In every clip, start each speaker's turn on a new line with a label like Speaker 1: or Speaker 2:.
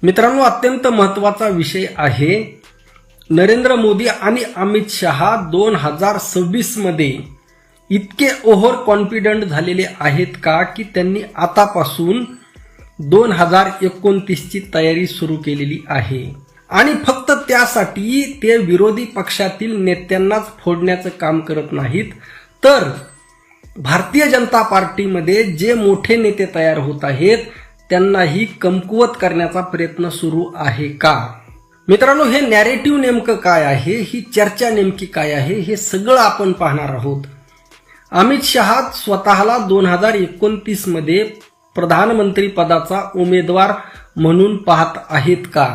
Speaker 1: मित्रांनो, अत्यंत महत्त्वाचा विषय आहे। नरेंद्र मोदी आणि अमित शहा 2026 मध्ये इतके ओव्हर कॉन्फिडंट झालेले आहेत का की त्यांनी आतापासून 2029 ची तयारी सुरू केलेली आहे आणि फक्त त्यासाठी ते विरोधी पक्षातील नेत्यांनाच फोडण्याचं काम करत नाहीत, तर भारतीय जनता पार्टीमध्ये जे मोठे नेते तयार होत आहेत त्यांनाही कमकुवत करण्याचा प्रयत्न सुरू आहे का? मित्रांनो, हे नॅरेटिव्ह नेमकं काय आहे, ही चर्चा नेमकी काय आहे, हे सगळं आपण पाहणार आहोत। अमित शहा स्वतःला 2029 मध्ये प्रधानमंत्री पदाचा उमेदवार म्हणून पाहत आहेत का?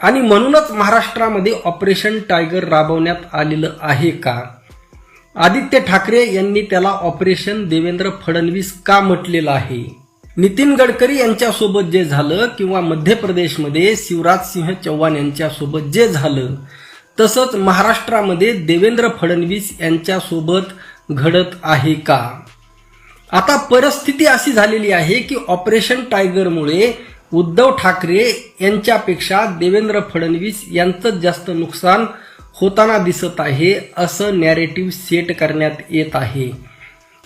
Speaker 1: आणि म्हणूनच महाराष्ट्रामध्ये ऑपरेशन टायगर राबवण्यात आलेलं आहे का? आदित्य ठाकरे यांनी त्याला ऑपरेशन देवेंद्र फडणवीस का म्हटलेलं आहे? नितीन गडकरी यांच्यासोबत जे झालं किंवा मध्य प्रदेशमध्ये शिवराज सिंह चौहान यांच्यासोबत जे झालं, तसंच महाराष्ट्रामध्ये देवेंद्र फडणवीस यांच्यासोबत घडत आहे का? आता परिस्थिती अशी झालेली आहे की ऑपरेशन टायगरमुळे उद्धव ठाकरे यांच्यापेक्षा देवेंद्र फडणवीस यांचं जास्त नुकसान होताना दिसत आहे, असं नॅरेटिव्ह सेट करण्यात येत आहे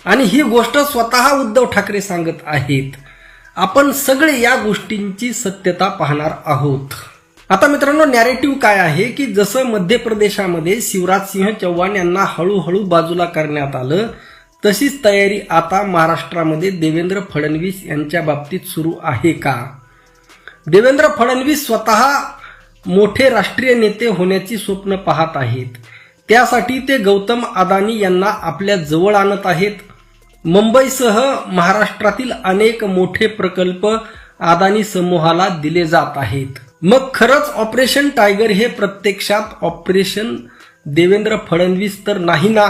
Speaker 1: आणि ही गोष्ट स्वतः उद्धव ठाकरे सांगत आहेत। आपण सगळे या गोष्टींची सत्यता पाहणार आहोत। आता मित्रांनो, नॅरेटिव्ह काय आहे की जसं मध्य प्रदेशामध्ये शिवराज सिंह चौहान यांना हळूहळू बाजूला करण्यात आलं, तशीच तयारी आता महाराष्ट्रामध्ये देवेंद्र फडणवीस यांच्या बाबतीत सुरू आहे का? देवेंद्र फडणवीस स्वतः मोठे राष्ट्रीय नेते होण्याची स्वप्न पाहत आहेत, त्यासाठी ते गौतम अदानी यांना आपल्या जवळ आणत आहेत। मुंबईसह महाराष्ट्रातील अनेक मोठे प्रकल्प अदानी समूहाला दिले जात आहेत। मग खरंच ऑपरेशन टायगर हे प्रत्यक्षात ऑपरेशन देवेंद्र फडणवीस तर नाही ना?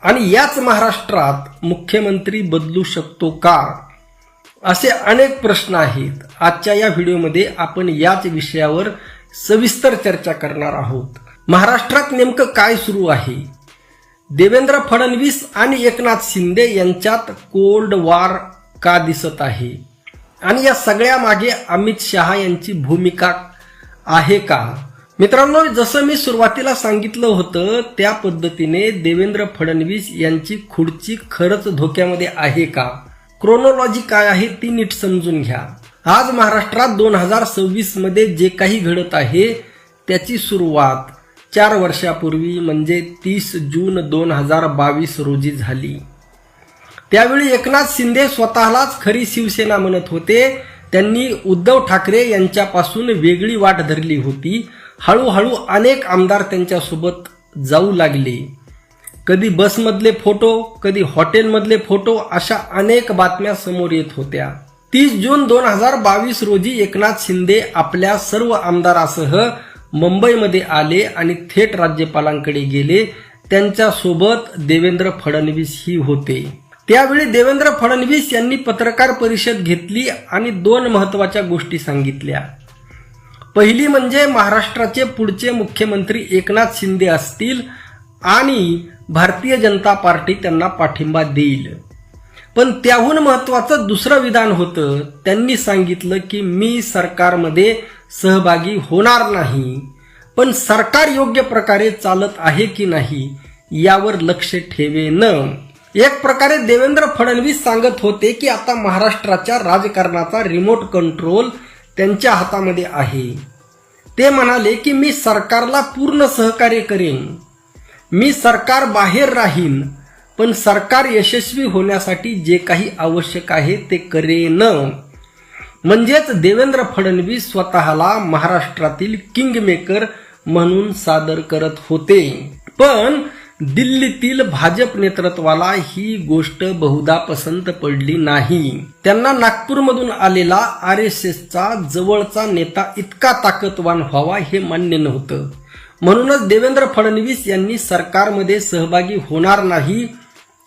Speaker 1: आणि याच महाराष्ट्रात मुख्यमंत्री बदलू शकतो का? असे अनेक प्रश्न आहेत। आजच्या या व्हिडिओमध्ये आपण याच विषयावर सविस्तर चर्चा करणार आहोत। महाराष्ट्रात नेमकं काय सुरू आहे? देवेंद्र फडणवीस आणि एकनाथ शिंदे यांच्यात कोल्ड वॉर का दिसत आहे? आणि या सगळ्या मागे अमित शहा यांची भूमिका आहे का? मित्रांनो, जसं मी सुरुवातीला सांगितलं होतं त्या पद्धतीने देवेंद्र फडणवीस यांची खुर्ची खरंच धोक्यामध्ये आहे का? क्रोनॉलॉजी काय आहे ती नीट समजून घ्या। आज महाराष्ट्रात 2026 मध्ये जे काही घडत आहे त्याची सुरुवात 4 वर्षापूर्वी म्हणजे 30 जून 2022 रोजी झाली। त्यावेळी एकनाथ शिंदे स्वतःलाच खरी शिवसेना म्हणत होते। त्यांनी उद्धव ठाकरे यांच्यापासून वेगळी वाट धरली होती। हळूहळू अनेक आमदार त्यांच्यासोबत जाऊ लागले। कधी बसमधले फोटो, कधी हॉटेलमधले फोटो, अशा अनेक बातम्या समोर येत होत्या। 30 जून 2022 रोजी एकनाथ शिंदे आपल्या सर्व आमदारासह मुंबईमध्ये आले आणि थेट राज्यपालांकडे गेले। त्यांच्यासोबत देवेंद्र फडणवीस ही होते। त्यावेळी देवेंद्र फडणवीस यांनी पत्रकार परिषद घेतली आणि 2 महत्त्वाच्या गोष्टी सांगितल्या। पहिली म्हणजे महाराष्ट्राचे पुढचे मुख्यमंत्री एकनाथ शिंदे असतील आणि भारतीय जनता पार्टी त्यांना पाठिंबा देईल। पण त्याहून महत्त्वाचं दुसरं विधान होतं, त्यांनी सांगितलं की मी सरकारमध्ये सहभागी होणार नाही, पण सरकार योग्य प्रकारे चालत आहे की नाही यावर लक्ष ठेवेन। एक प्रकारे देवेंद्र फडणवीस सांगत होते की आता महाराष्ट्राच्या राजकारणाचा रिमोट कंट्रोल त्यांच्या हातामध्ये आहे। ते म्हणाले की मी सरकारला पूर्ण सहकार्य करेन, मी सरकार बाहेर राहीन, पण सरकार यशस्वी होण्यासाठी जे काही आवश्यक आहे ते करेन। म्हणजेच देवेंद्र फडणवीस स्वतःला महाराष्ट्रातील किंगमेकर म्हणून सादर करत होते। पण दिल्लीतील भाजप नेतृत्वाला ही गोष्ट बहुधा पसंत पडली नाही। त्यांना नागपूरमधून आलेला RSSचा जवळचा नेता इतका ताकदवान व्हावा हे मान्य नव्हतं। म्हणूनच देवेंद्र फडणवीस यांनी सरकारमध्ये सहभागी होणार नाही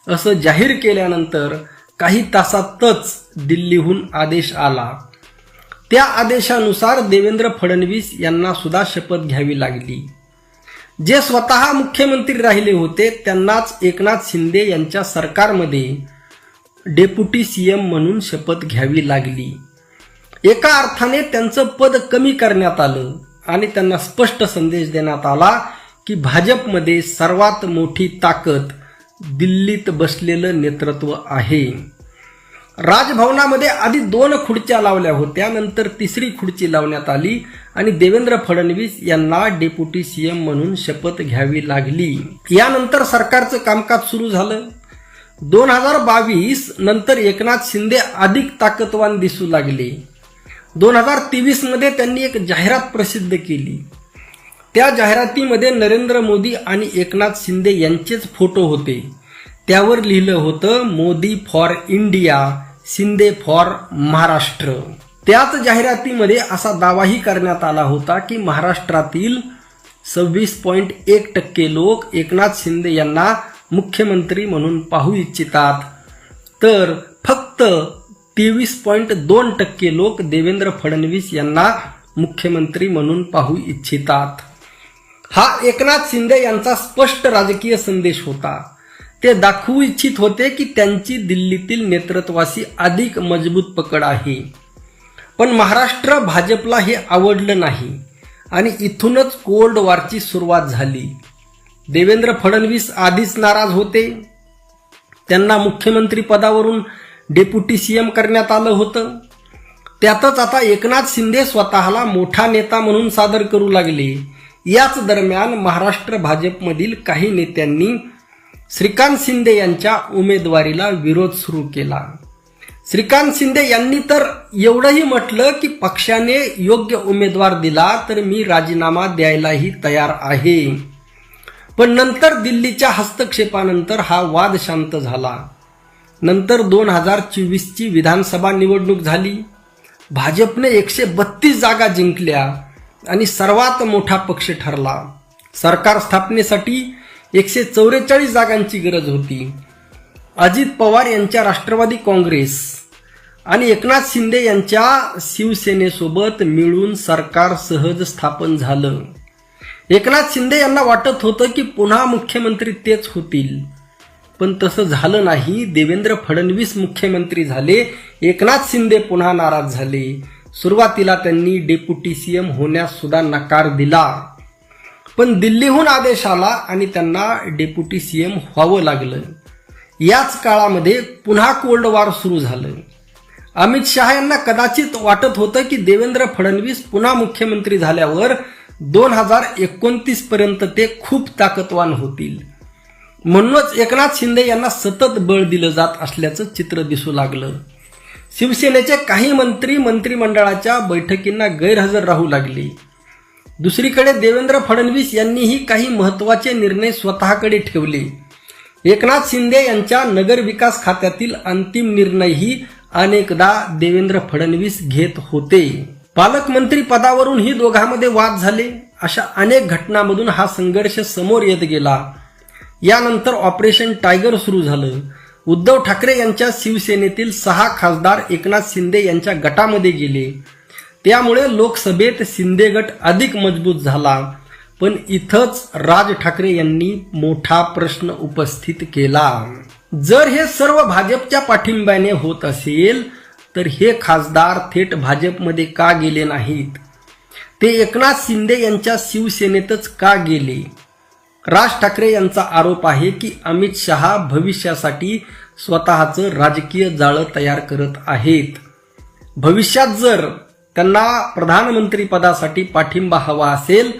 Speaker 1: असं जाहीर केल्यानंतर काही तासातच दिल्लीहून आदेश आला। त्या आदेशानुसार देवेंद्र फडणवीस यांना सुद्धा शपथ घ्यावी लागली। जे स्वतः मुख्यमंत्री राहिले होते त्यांनाच एकनाथ शिंदे यांच्या सरकारमध्ये डेप्युटी CM म्हणून शपथ घ्यावी लागली। एका अर्थाने त्यांचं पद कमी करण्यात आलं आणि त्यांना स्पष्ट संदेश देण्यात आला की भाजपमध्ये सर्वात मोठी ताकद दिल्लीत बसलेलं नेतृत्व आहे. राजभवनामध्ये आधी 2 खुर्च्या लावल्या होत्या, नंतर 3री खुर्ची लावण्यात आली आणि देवेंद्र फडणवीस यांना डेप्युटी सीएम म्हणून शपथ घ्यावी लागली. यानंतर सरकारचं कामकाज सुरू झालं. 2022 नंतर एकनाथ शिंदे अधिक ताकदवान दिसू लागले. 2023 मध्ये त्यांनी एक जाहिरात प्रसिद्ध केली. त्या जाहिरातीमध्ये नरेंद्र मोदी आणि एकनाथ शिंदे यांचेच फोटो होते. त्यावर लिहिलं होतं Modi for India, Shinde for Maharashtra. त्याच जाहिरातीमध्ये असा दावाही करण्यात आला होता की महाराष्ट्रातील 26.1% लोक एकनाथ शिंदे यांना मुख्यमंत्री म्हणून पाहू इच्छितात, तर फक्त 23.2% लोक देवेंद्र फडणवीस यांना मुख्यमंत्री म्हणून पाहू इच्छितात. हा एकनाथ शिंदे यांचा स्पष्ट राजकीय संदेश होता. ते दाखवू इच्छित होते की त्यांची दिल्लीतील नेतृत्वाशी अधिक मजबूत पकड आहे. पण महाराष्ट्र भाजपला हे आवडलं नाही आणि इथूनच कोल्ड वॉरची सुरुवात झाली. देवेंद्र फडणवीस आधीच नाराज होते. त्यांना मुख्यमंत्री पदावरून डेप्युटी सीएम करण्यात आलं होतं. त्यातच आता एकनाथ शिंदे स्वतःला मोठा नेता म्हणून सादर करू लागले. याच दरम्यान महाराष्ट्र भाजपमधील काही नेत्यांनी श्रीकांत शिंदे यांच्या उमेदवारीला विरोध सुरू केला. श्रीकांत शिंदे यांनी तर एवढंही म्हटलं की पक्षाने योग्य उमेदवार दिला तर मी राजीनामा द्यायलाही तयार आहे. पण नंतर दिल्लीच्या हस्तक्षेपानंतर हा वाद शांत झाला. नंतर 2024ची विधानसभा निवडणूक झाली. भाजपने 132 जागा जिंकल्या आणि सर्वात मोठा पक्ष ठरला. सरकार स्थापनेसाठी 144 जागांची गरज होती. अजित पवार यांच्या राष्ट्रवादी काँग्रेस आणि एकनाथ शिंदे यांच्या शिवसेनेसोबत मिळून सरकार सहज स्थापन झालं. एकनाथ शिंदे यांना वाटत होतं की पुन्हा मुख्यमंत्री तेच होतील, पण तसं झालं नाही. देवेंद्र फडणवीस मुख्यमंत्री झाले. एकनाथ शिंदे पुन्हा नाराज झाले. सुरुवातीला त्यांनी डेप्युटी सीएम होण्यास सुद्धा नकार दिला, पण दिल्लीहून आदेश आला आणि त्यांना डेप्युटी सीएम व्हावं लागलं. याच काळामध्ये पुन्हा कोल्ड वॉर सुरू झालं. अमित शहा यांना कदाचित वाटत होतं की देवेंद्र फडणवीस पुन्हा मुख्यमंत्री झाल्यावर 2029 पर्यंत ते खूप ताकदवान होतील. म्हणूनच एकनाथ शिंदे यांना सतत बळ दिलं जात असल्याचं चित्र दिसू लागलं. शिवसेनेचे काही मंत्री मंत्रिमंडळाच्या बैठकींना गैरहजर राहू लागले. दुसरीकडे देवेंद्र फडणवीस यांनीही काही महत्त्वाचे निर्णय स्वतःकडे ठेवले. एकनाथ शिंदे यांच्या नगरविकास खात्यातील अंतिम निर्णयही अनेकदा देवेंद्र फडणवीस घेत होते. पालकमंत्री पदावरूनही दोघांमध्ये वाद झाले. अशा अनेक घटनांमधून हा संघर्ष समोर येत गेला. यानंतर ऑपरेशन टायगर सुरू झालं. उद्धव ठाकरे यांच्या शिवसेनेतील 6 खासदार एकनाथ शिंदे यांच्या गटामध्ये गेले. त्यामुळे लोकसभेत शिंदे गट अधिक मजबूत झाला. पण इथंच राज ठाकरे यांनी मोठा प्रश्न उपस्थित केला. जर हे सर्व भाजपच्या पाठिंब्याने होत असेल तर हे खासदार थेट भाजपमध्ये का गेले नाहीत? ते एकनाथ शिंदे यांच्या शिवसेनेतच का गेले? राज ठाकरे यांचा आरोप आहे की अमित शहा भविष्यासाठी स्वतःचं राजकीय जाळं तयार करत आहेत. भविष्यात जर त्यांना प्रधानमंत्री पदासाठी पाठिंबा हवा असेल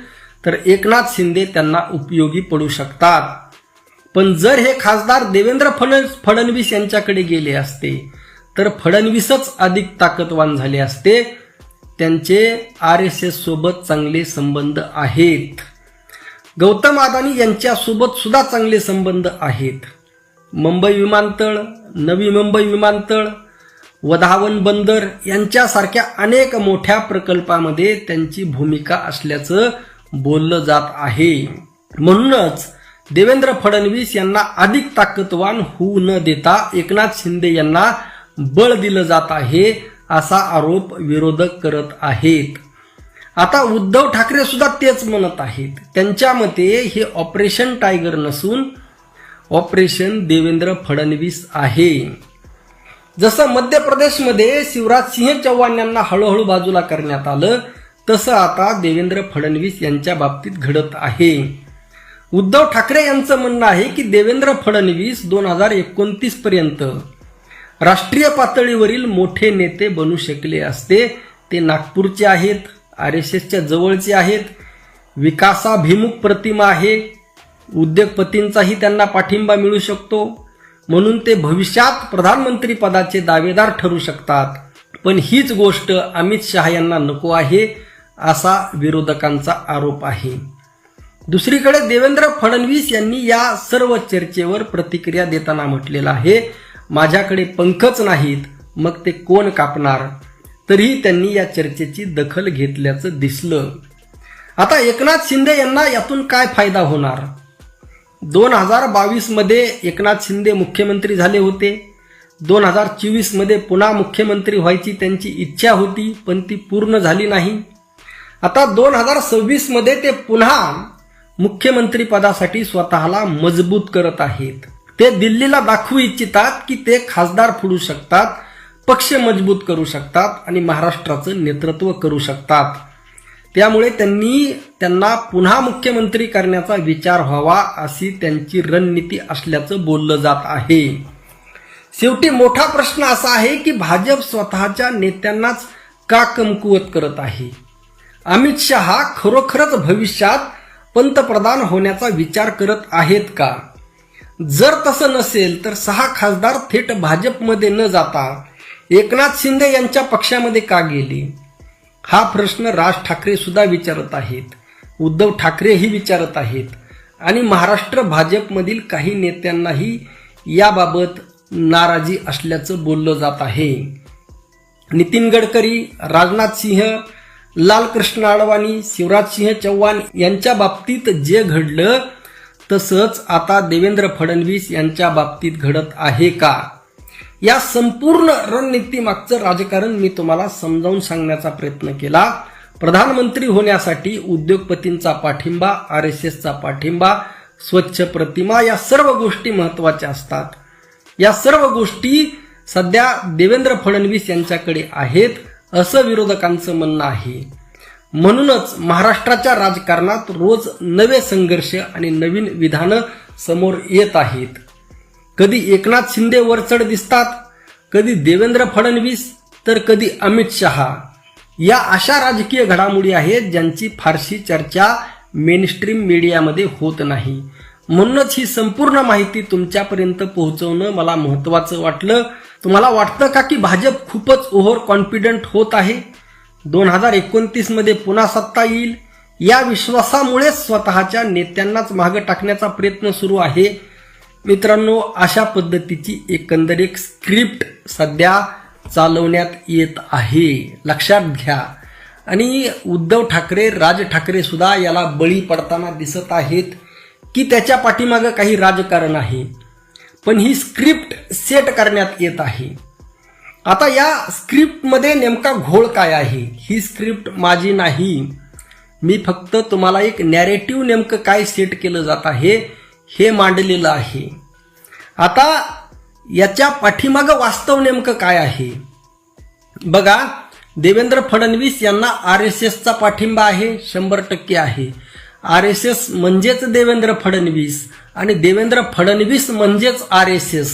Speaker 1: तर एकनाथ शिंदे त्यांना उपयोगी पडू शकतात. पण जर हे खासदार देवेंद्र फडणवीस यांच्याकडे गेले असते तर फडणवीसच अधिक ताकदवान झाले असते. त्यांचे RSS सोबत चांगले संबंध आहेत. गौतम अदानी यांच्यासोबत सुद्धा चांगले संबंध आहेत. मुंबई विमानतळ, नवी मुंबई विमानतळ, वधावन बंदर यांच्यासारख्या अनेक मोठ्या प्रकल्पामध्ये त्यांची भूमिका असल्याचं बोललं जात आहे. म्हणूनच देवेंद्र फडणवीस यांना अधिक ताकदवान होऊ न देता एकनाथ शिंदे यांना बळ दिलं जात आहे असा आरोप विरोधक करत आहेत. आता उद्धव ठाकरे सुद्धा तेच म्हणत आहेत. त्यांच्या मते हे ऑपरेशन टायगर नसून ऑपरेशन देवेंद्र फडणवीस आहे. जसं मध्य प्रदेशमध्ये शिवराज सिंह चौहान यांना हळूहळू बाजूला करण्यात आलं, तसं आता देवेंद्र फडणवीस यांच्या बाबतीत घडत आहे. उद्धव ठाकरे यांचं म्हणणं आहे की देवेंद्र फडणवीस 2029 पर्यंत राष्ट्रीय पातळीवरील मोठे नेते बनू शकले असते. ते नागपूरचे आहेत, RSSच्या जवळचे आहेत, विकासाभिमुख प्रतिमा आहे, उद्योगपतींचाही त्यांना पाठिंबा मिळू शकतो, म्हणून ते भविष्यात प्रधानमंत्री पदाचे दावेदार ठरू शकतात. पण हीच गोष्ट अमित शहा यांना नको आहे, असा विरोधकांचा आरोप आहे. दुसरीकडे देवेंद्र फडणवीस यांनी या सर्व चर्चेवर प्रतिक्रिया देताना म्हटलेलं आहे, माझ्याकडे पंखच नाहीत, मग ते कोण कापणार. तरीही त्यांनी या चर्चेची दखल घेतल्याचं दिसलं. आता एकनाथ शिंदे यांना यातून काय फायदा होणार. 2022 मध्ये एकनाथ शिंदे मुख्यमंत्री झाले होते. 2024 मध्ये पुन्हा मुख्यमंत्री व्हायची त्यांची इच्छा होती, पण ती पूर्ण झाली नाही. आता 2026 मध्ये ते पुन्हा मुख्यमंत्री पदासाठी स्वतःला मजबूत करत आहेत. ते दिल्लीला दाखवू इच्छितात की ते खासदार फोडू शकतात, पक्ष मजबूत करू शकतात आणि महाराष्ट्राचं नेतृत्व करू शकतात. त्यामुळे त्यांना पुन्हा मुख्यमंत्री करण्याचा विचार व्हावा अशी त्यांची रणनीती असल्याचं बोललं जात आहे. शेवटी मोठा प्रश्न असा आहे की भाजप स्वतःच्या नेत्यांनाच का कमकुवत करत आहे. अमित शहा खरोखरच भविष्यात पंतप्रधान होण्याचा विचार करत आहेत का. जर तसं नसेल तर 6 खासदार थेट भाजपमध्ये न जाता एकनाथ शिंदे यांच्या पक्षामध्ये का गेले. हा प्रश्न राज ठाकरे सुद्धा विचारत आहेत, उद्धव ठाकरेही विचारत आहेत आणि महाराष्ट्र भाजपमधील काही नेत्यांनाही याबाबत नाराजी असल्याचं बोललं जात आहे. नितीन गडकरी, राजनाथ सिंह, लालकृष्ण अडवाणी, शिवराज सिंह चौहान यांच्या बाबतीत जे घडलं तसंच आता देवेंद्र फडणवीस यांच्या बाबतीत घडत आहे का. या संपूर्ण रणनीतीमागचं राजकारण मी तुम्हाला समजावून सांगण्याचा प्रयत्न केला. प्रधानमंत्री होण्यासाठी उद्योगपतींचा पाठिंबा, RSSचा पाठिंबा, स्वच्छ प्रतिमा या सर्व गोष्टी महत्त्वाच्या असतात. या सर्व गोष्टी सध्या देवेंद्र फडणवीस यांच्याकडे आहेत असं विरोधकांचं म्हणणं आहे. म्हणूनच महाराष्ट्राच्या राजकारणात रोज नवे संघर्ष आणि नवीन विधानं समोर येत आहेत. कधी एकनाथ शिंदे वरचढ दिसतात, कधी देवेंद्र फडणवीस, तर कधी अमित शहा. या अशा राजकीय घडामोडी आहेत ज्यांची फारशी चर्चा मेनस्ट्रीम मीडियामध्ये होत नाही. म्हणूनच ही संपूर्ण माहिती तुमच्यापर्यंत पोहोचवणं मला महत्त्वाचं वाटलं. तुम्हाला वाटतं का की भाजप खूपच ओव्हर कॉन्फिडंट होत आहे. 2029 मध्ये पुन्हा सत्ता येईल या विश्वासामुळेच स्वतःच्या नेत्यांनाच मागे टाकण्याचा प्रयत्न सुरू आहे. मित्रांनो, अशा पद्धतीची एकंदरीत स्क्रिप्ट सध्या चालवण्यात येत आहे, लक्षात घ्या. आणि उद्धव ठाकरे, राज ठाकरे सुद्धा याला बळी पडताना दिसत आहेत की त्याच्या पाठीमागं काही राजकारण आहे. पण ही स्क्रिप्ट सेट करण्यात येत आहे. आता या स्क्रिप्टमध्ये नेमका घोळ काय आहे. ही स्क्रिप्ट माझी नाही, मी फक्त तुम्हाला एक नॅरेटिव्ह नेमकं काय सेट केलं जात आहे हे मांडलेलं आहे. आता याच्या पाठीमागं वास्तव नेमकं काय आहे बघा. देवेंद्र फडणवीस यांना RSSचा पाठिंबा आहे, 100% आहे. RSS म्हणजेच देवेंद्र फडणवीस आणि देवेंद्र फडणवीस म्हणजेच RSS.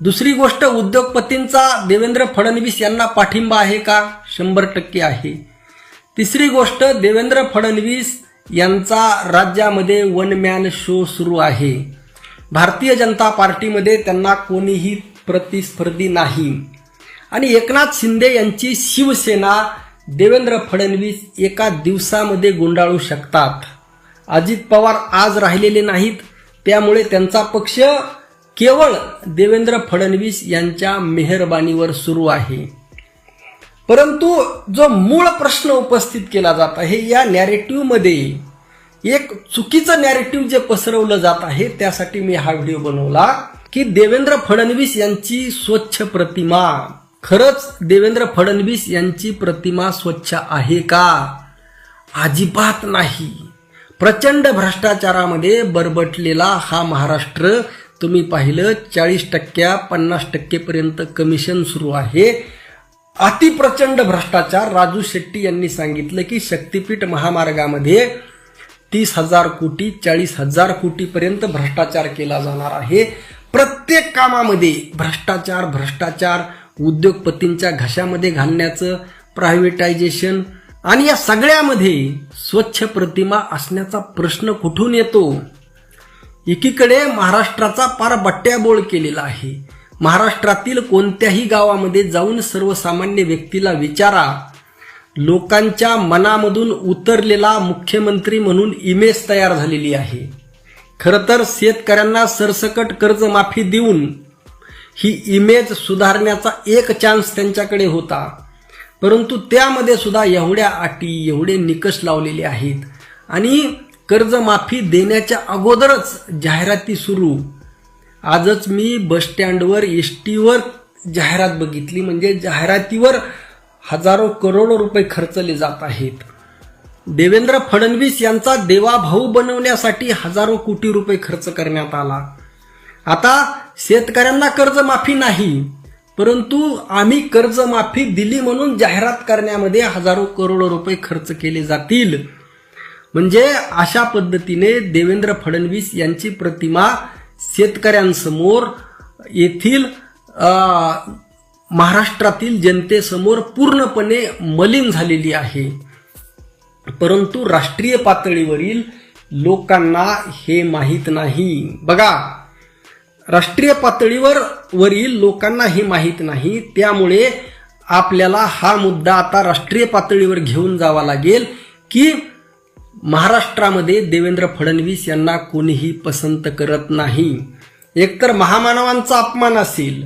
Speaker 1: दुसरी गोष्ट, उद्योगपतींचा देवेंद्र फडणवीस यांना पाठिंबा आहे का. 100% आहे. तिसरी गोष्ट, देवेंद्र फडणवीस यांचा राज्यामध्ये वन मॅन शो सुरू आहे. भारतीय जनता पार्टीमध्ये त्यांना कोणीही प्रतिस्पर्धी नाही. आणि एकनाथ शिंदे यांची शिवसेना देवेंद्र फडणवीस एका दिवसामध्ये गुंडाळू शकतात. अजित पवार आज राहिलेले नाहीत, त्यामुळे त्यांचा पक्ष केवळ देवेंद्र फडणवीस यांच्या मेहरबानीवर सुरू आहे. परंतु जो मूळ प्रश्न उपस्थित केला जात आहे, या नॅरेटिव्हमध्ये एक चुकीचं नॅरेटिव्ह जे पसरवलं जात आहे, त्यासाठी मी हा व्हिडिओ बनवला की देवेंद्र फडणवीस यांची स्वच्छ प्रतिमा. खरंच देवेंद्र फडणवीस यांची प्रतिमा स्वच्छ आहे का. अजिबात नाही. प्रचंड भ्रष्टाचारामध्ये बरबटलेला हा महाराष्ट्र तुम्ही पाहिलं 40% 50% पर्यंत कमिशन सुरू आहे. अतिप्रचंड भ्रष्टाचार. राजू शेट्टी यांनी सांगितलं की शक्तीपीठ महामार्गामध्ये 30,000 कोटी 40,000 कोटी पर्यंत भ्रष्टाचार केला जाणार आहे. प्रत्येक कामामध्ये भ्रष्टाचार, उद्योगपतींच्या घशामध्ये घालण्याचं, प्रायव्हेटायझेशन, आणि या सगळ्यामध्ये स्वच्छ प्रतिमा असण्याचा प्रश्न कुठून येतो? एकीकडे महाराष्ट्राचा पार बट्ट्याबोळ केलेला आहे. महाराष्ट्रातील कोणत्याही गावामध्ये जाऊन सर्वसामान्य व्यक्तीला विचारा, लोकांच्या मनामधून उतरलेला मुख्यमंत्री म्हणून इमेज तयार झालेली आहे. खरं तर शेतकऱ्यांना सरसकट कर्जमाफी देऊन ही इमेज सुधारण्याचा एक चान्स त्यांच्याकडे होता, परंतु त्यामध्ये सुद्धा एवढ्या अटी, एवढे निकष लावलेले आहेत. आणि कर्जमाफी देण्याच्या अगोदरच जाहिराती सुरू. आजच मी बसस्टँडवर एसटीवर जाहिरात बघितली, म्हणजे जाहिरातीवर हजारो करोड रुपये खर्चले जात आहेत. देवेंद्र फडणवीस यांचा देवाभाऊ बनवण्यासाठी हजारो कोटी रुपये खर्च करण्यात आला. आता शेतकऱ्यांना कर्जमाफी नाही, परंतु आम्ही कर्जमाफी दिली म्हणून जाहिरात करण्यामध्ये हजारो करोड रुपये खर्च केले जातील. म्हणजे अशा पद्धतीने देवेंद्र फडणवीस यांची प्रतिमा शेतकऱ्यांसमोर, येथील महाराष्ट्रातील जनतेसमोर पूर्णपणे मलिन झालेली आहे. परंतु राष्ट्रीय पातळीवरील लोकांना हे माहीत नाही. बघा, राष्ट्रीय पातळीवरील लोकांना हे माहीत नाही. त्यामुळे आपल्याला हा मुद्दा आता राष्ट्रीय पातळीवर घेऊन जावा लागेल की महाराष्ट्रामध्ये देवेंद्र फडणवीस यांना कोणीही पसंत करत नाही. एकतर महामानवांचा अपमान असेल,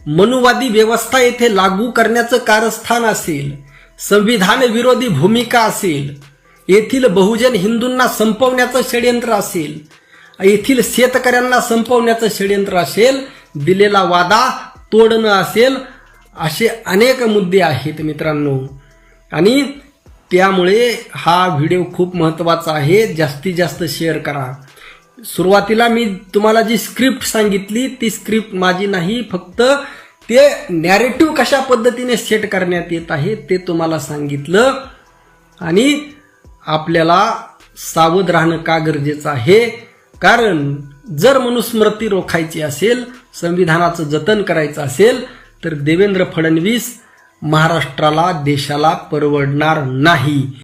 Speaker 1: मनुवादी व्यवस्था येथे लागू करण्याचं कारस्थान असेल, संविधान विरोधी भूमिका असेल, येथील बहुजन हिंदूंना संपवण्याचं षडयंत्र असेल, येथील शेतकऱ्यांना संपवण्याचं षडयंत्र असेल, दिलेला वादा तोडणं असेल, असे अनेक मुद्दे आहेत मित्रांनो. आणि त्यामुळे हा व्हिडिओ खूप महत्त्वाचा आहे. जास्तीत जास्त शेअर करा. सुरुवातीला मी तुम्हाला जी स्क्रिप्ट सांगितली ती स्क्रिप्ट माझी नाही, फक्त ते नॅरेटिव्ह कशा पद्धतीने सेट करण्यात येत आहे ते तुम्हाला सांगितलं. आणि आपल्याला सावध राहणं का गरजेचं आहे? कारण जर मनुस्मृती रोखायची असेल, संविधानाचं जतन करायचं असेल, तर देवेंद्र फडणवीस महाराष्ट्राला, देशाला परवडणार नाही.